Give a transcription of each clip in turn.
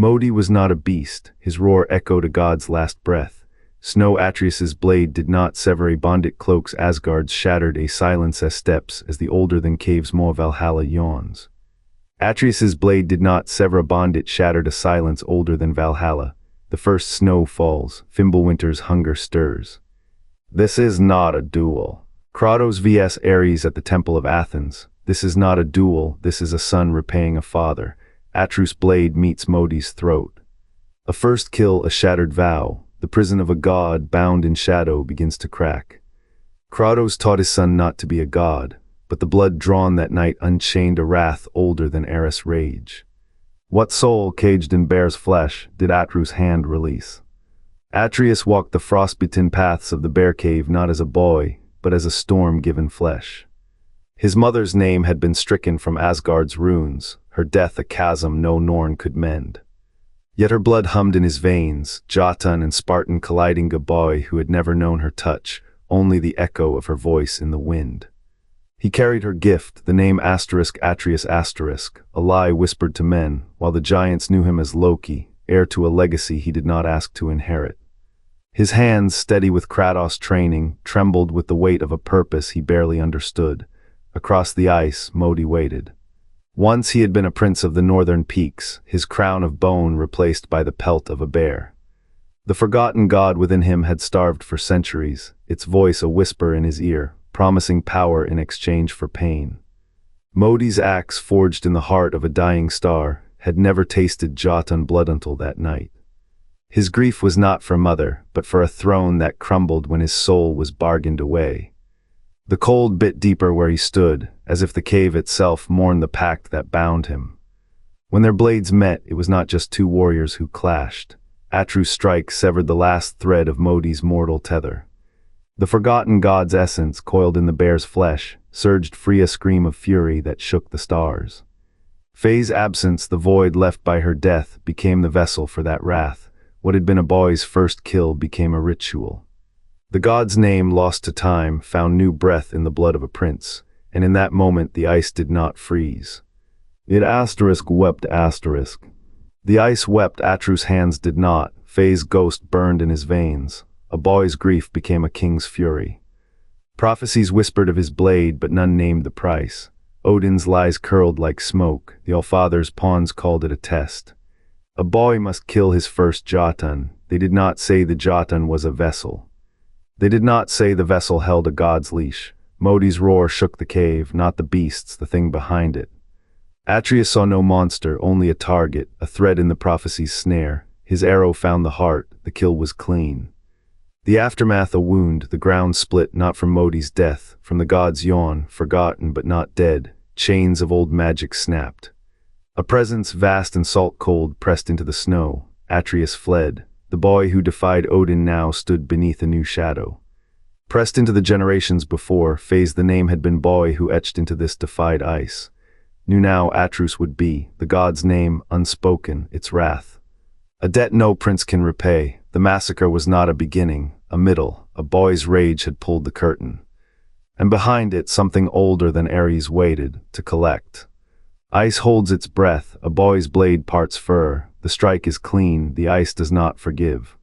Modi was not a beast, his roar echoed a god's last breath. Snow Atreus's blade did not sever a bondit cloak's Asgard's shattered a silence as steps as the older-than-caves more Valhalla yawns. Atreus's blade did not sever a bondit shattered a silence older than Valhalla. The first snow falls, Fimbulwinter's hunger stirs. This is not a duel. Kratos vs Ares at the Temple of Athens. This is not a duel, this is a son repaying a father. Atreus' blade meets Modi's throat. A first kill, a shattered vow. The prison of a god, bound in shadow, begins to crack. Kratos taught his son not to be a god, but the blood drawn that night unchained a wrath older than Eris' rage. What soul, caged in bear's flesh, did Atreus' hand release? Atreus walked the frostbitten paths of the bear cave not as a boy, but as a storm-given flesh. His mother's name had been stricken from Asgard's runes, her death a chasm no Norn could mend. Yet her blood hummed in his veins, Jotun and Spartan colliding, a boy who had never known her touch, only the echo of her voice in the wind. He carried her gift, the name Atreus, a lie whispered to men, while the giants knew him as Loki, heir to a legacy he did not ask to inherit. His hands, steady with Kratos' training, trembled with the weight of a purpose he barely understood. Across the ice, Modi waited. Once he had been a prince of the northern peaks, his crown of bone replaced by the pelt of a bear. The forgotten god within him had starved for centuries, its voice a whisper in his ear, promising power in exchange for pain. Modi's axe, forged in the heart of a dying star, had never tasted Jotun blood until that night. His grief was not for mother, but for a throne that crumbled when his soul was bargained away. The cold bit deeper where he stood, as if the cave itself mourned the pact that bound him. When their blades met, it was not just two warriors who clashed. Atreus' strike severed the last thread of Modi's mortal tether. The forgotten god's essence, coiled in the bear's flesh, surged free, a scream of fury that shook the stars. Faye's absence, the void left by her death, became the vessel for that wrath. What had been a boy's first kill became a ritual. The god's name, lost to time, found new breath in the blood of a prince, and in that moment the ice did not freeze. It wept. The ice wept, Atreus' hands did not. Faye's ghost burned in his veins. A boy's grief became a king's fury. Prophecies whispered of his blade, but none named the price. Odin's lies curled like smoke. The Allfather's pawns called it a test. A boy must kill his first Jotun. They did not say the Jotun was a vessel. They did not say the vessel held a god's leash. Modi's roar shook the cave, not the beasts, the thing behind it. Atreus saw no monster, only a target, a thread in the prophecy's snare. His arrow found the heart, the kill was clean. The aftermath a wound, the ground split, not from Modi's death, from the god's yawn, forgotten but not dead. Chains of old magic snapped. A presence vast and salt-cold pressed into the snow. Atreus fled. The boy who defied Odin now stood beneath a new shadow. Pressed into the generations before, Faye's the name had been boy who etched into this defied ice. Knew now Atreus would be, the god's name, unspoken, its wrath. A debt no prince can repay. The massacre was not a beginning, a middle. A boy's rage had pulled the curtain. And behind it, something older than Ares waited, to collect. Ice holds its breath, a boy's blade parts fur. The strike is clean, the ice does not forgive.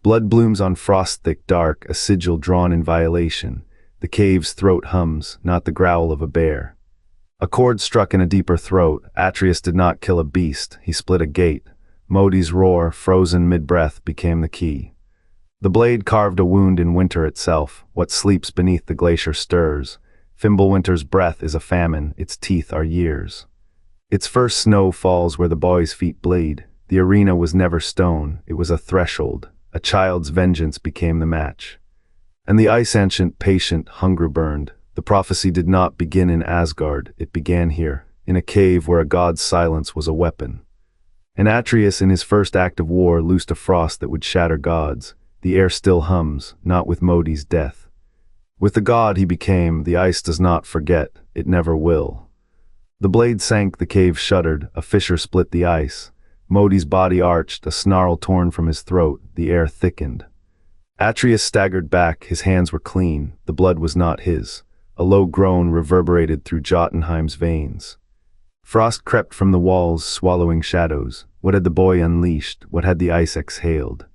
Blood blooms on frost thick dark, a sigil drawn in violation. The cave's throat hums, not the growl of a bear. A chord struck in a deeper throat. Atreus did not kill a beast, he split a gate. Modi's roar, frozen mid-breath, became the key. The blade carved a wound in winter itself. What sleeps beneath the glacier stirs. Fimbulwinter's breath is a famine, its teeth are years. Its first snow falls where the boy's feet bleed. The arena was never stone, it was a threshold. A child's vengeance became the match. And the ice ancient, patient, hunger burned. The prophecy did not begin in Asgard, it began here, in a cave where a god's silence was a weapon. And Atreus, in his first act of war, loosed a frost that would shatter gods. The air still hums, not with Modi's death. With the god he became, the ice does not forget, it never will. The blade sank, the cave shuddered, a fissure split the ice. Modi's body arched, a snarl torn from his throat, the air thickened. Atreus staggered back, his hands were clean, the blood was not his. A low groan reverberated through Jotunheim's veins. Frost crept from the walls, swallowing shadows. What had the boy unleashed? What had the ice exhaled?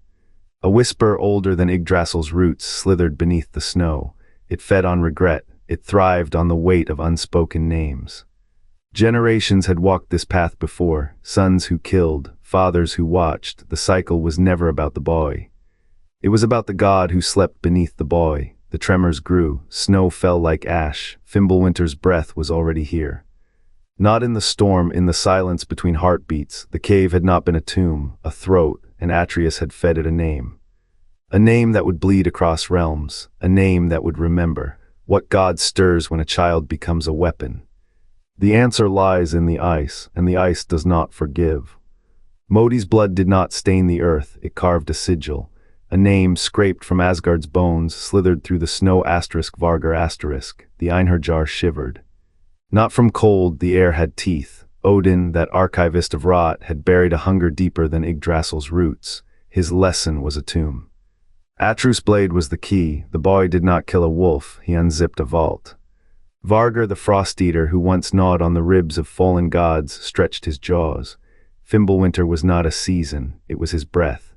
A whisper older than Yggdrasil's roots slithered beneath the snow. It fed on regret. It thrived on the weight of unspoken names. Generations had walked this path before, sons who killed, fathers who watched. The cycle was never about the boy. It was about the god who slept beneath the boy. The tremors grew, snow fell like ash, Fimbulwinter's breath was already here. Not in the storm, in the silence between heartbeats, the cave had not been a tomb, a throat, and Atreus had fed it a name. A name that would bleed across realms, a name that would remember. What god stirs when a child becomes a weapon? The answer lies in the ice, and the ice does not forgive. Modi's blood did not stain the earth, it carved a sigil. A name scraped from Asgard's bones slithered through the snow. Vargar. The Einherjar shivered. Not from cold, the air had teeth. Odin, that archivist of rot, had buried a hunger deeper than Yggdrasil's roots. His lesson was a tomb. Atreus' blade was the key. The boy did not kill a wolf, he unzipped a vault. Vargar, the frost eater who once gnawed on the ribs of fallen gods, stretched his jaws. Fimbulwinter was not a season, it was his breath.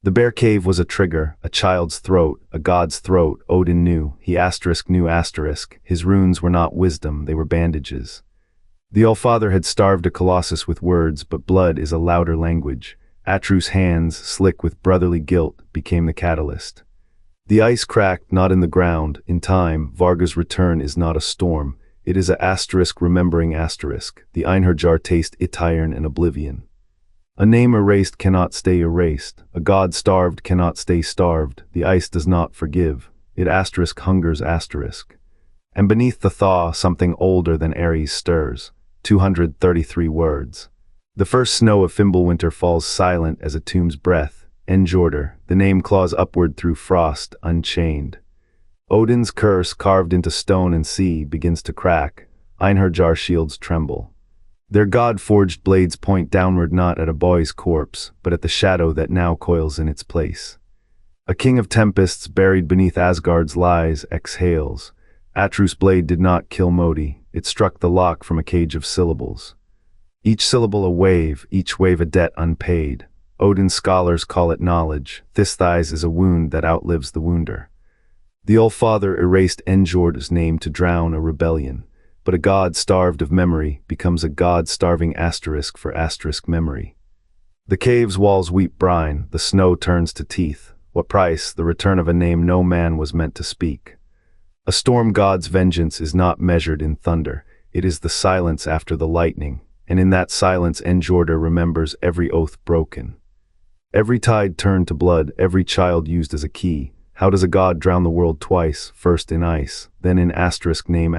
The bear cave was a trigger, a child's throat, a god's throat. Odin knew, he knew. His runes were not wisdom, they were bandages. The Allfather had starved a colossus with words, but blood is a louder language. Atreus' hands, slick with brotherly guilt, became the catalyst. The ice cracked, not in the ground. In time, Varga's return is not a storm. It is a remembering asterisk. The Einherjar taste iron and oblivion. A name erased cannot stay erased. A god starved cannot stay starved. The ice does not forgive. It hungers . And beneath the thaw, something older than Ares stirs. 233 words. The first snow of Fimbulwinter falls silent as a tomb's breath. Einherjar, the name claws upward through frost, unchained. Odin's curse, carved into stone and sea, begins to crack. Einherjar shields tremble. Their god-forged blades point downward, not at a boy's corpse, but at the shadow that now coils in its place. A king of tempests buried beneath Asgard's lies exhales. Atreus' blade did not kill Modi, it struck the lock from a cage of syllables. Each syllable a wave, each wave a debt unpaid. Odin's scholars call it knowledge. Thisthies is a wound that outlives the wounder. The Allfather erased Einherjar's name to drown a rebellion. But a god starved of memory becomes a god starving for memory. The cave's walls weep brine, the snow turns to teeth. What price? The return of a name no man was meant to speak. A storm god's vengeance is not measured in thunder, it is the silence after the lightning, and in that silence Einherjar remembers every oath broken. Every tide turned to blood, every child used as a key. How does a god drown the world twice, first in ice, then in name ?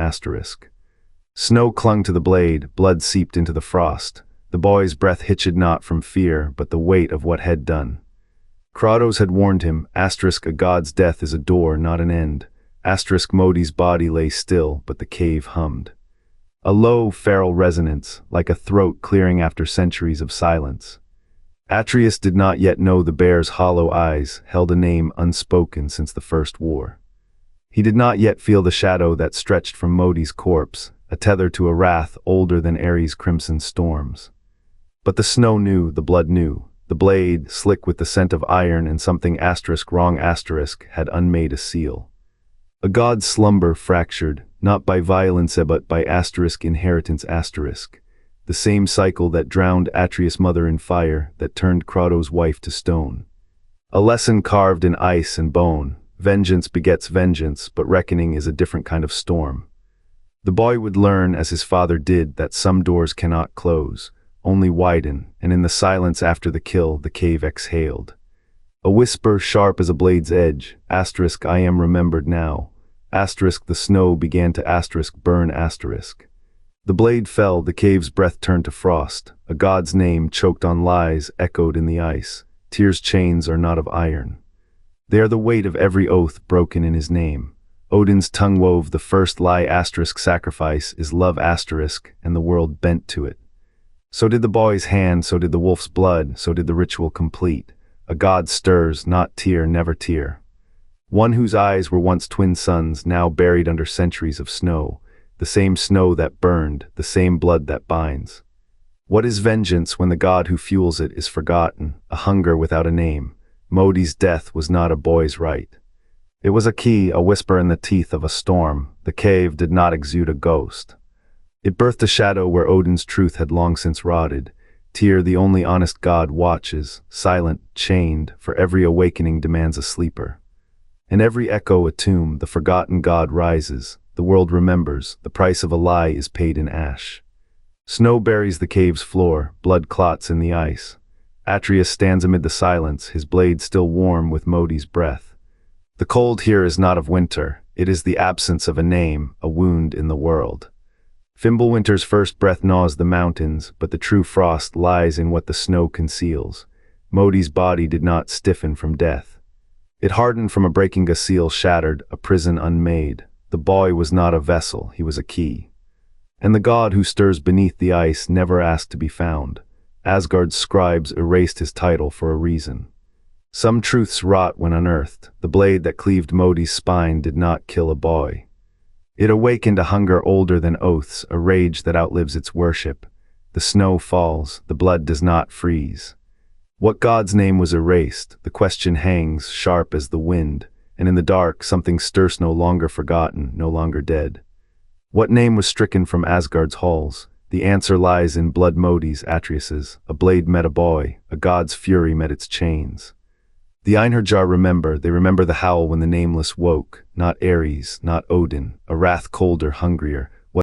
Snow clung to the blade, blood seeped into the frost. The boy's breath hitched not from fear, but the weight of what had done. Kratos had warned him, a god's death is a door, not an end. Modi's body lay still, but the cave hummed. A low, feral resonance, like a throat clearing after centuries of silence. Atreus did not yet know the bear's hollow eyes held a name unspoken since the first war. He did not yet feel the shadow that stretched from Modi's corpse, a tether to a wrath older than Ares' crimson storms. But the snow knew, the blood knew. The blade, slick with the scent of iron and something wrong had unmade a seal. A god's slumber fractured, not by violence but by inheritance . The same cycle that drowned Atreus' mother in fire, that turned Kratos' wife to stone. A lesson carved in ice and bone. Vengeance begets vengeance, but reckoning is a different kind of storm. The boy would learn, as his father did, that some doors cannot close, only widen, and in the silence after the kill, the cave exhaled. A whisper sharp as a blade's edge, I am remembered now. The snow began to burn . The blade fell, the cave's breath turned to frost. A god's name, choked on lies, echoed in the ice. Tears' chains are not of iron. They are the weight of every oath broken in his name. Odin's tongue wove the first lie sacrifice is love and the world bent to it. So did the boy's hand, so did the wolf's blood, so did the ritual complete. A god stirs, not tear, never tear. One whose eyes were once twin suns, now buried under centuries of snow. The same snow that burned, the same blood that binds. What is vengeance when the god who fuels it is forgotten, a hunger without a name? Modi's death was not a boy's right. It was a key, a whisper in the teeth of a storm. The cave did not exude a ghost. It birthed a shadow where Odin's truth had long since rotted. Tyr, the only honest god, watches, silent, chained, for every awakening demands a sleeper. In every echo a tomb, the forgotten god rises. The world remembers, the price of a lie is paid in ash. Snow buries the cave's floor, blood clots in the ice. Atreus stands amid the silence, his blade still warm with Modi's breath. The cold here is not of winter, it is the absence of a name, a wound in the world. Fimbulwinter's first breath gnaws the mountains, but the true frost lies in what the snow conceals. Modi's body did not stiffen from death. It hardened from a breaking a seal shattered, a prison unmade. The boy was not a vessel, he was a key. And the god who stirs beneath the ice never asked to be found. Asgard's scribes erased his title for a reason. Some truths rot when unearthed. The blade that cleaved Modi's spine did not kill a boy. It awakened a hunger older than oaths, a rage that outlives its worship. The snow falls, the blood does not freeze. What god's name was erased? The question hangs, sharp as the wind, and in the dark something stirs no longer forgotten, no longer dead. What name was stricken from Asgard's halls? The answer lies in blood. Modi's, Atreus's. A blade met a boy, a god's fury met its chains. The Einherjar remember, they remember the howl when the nameless woke, not Ares, not Odin, a wrath colder, hungrier,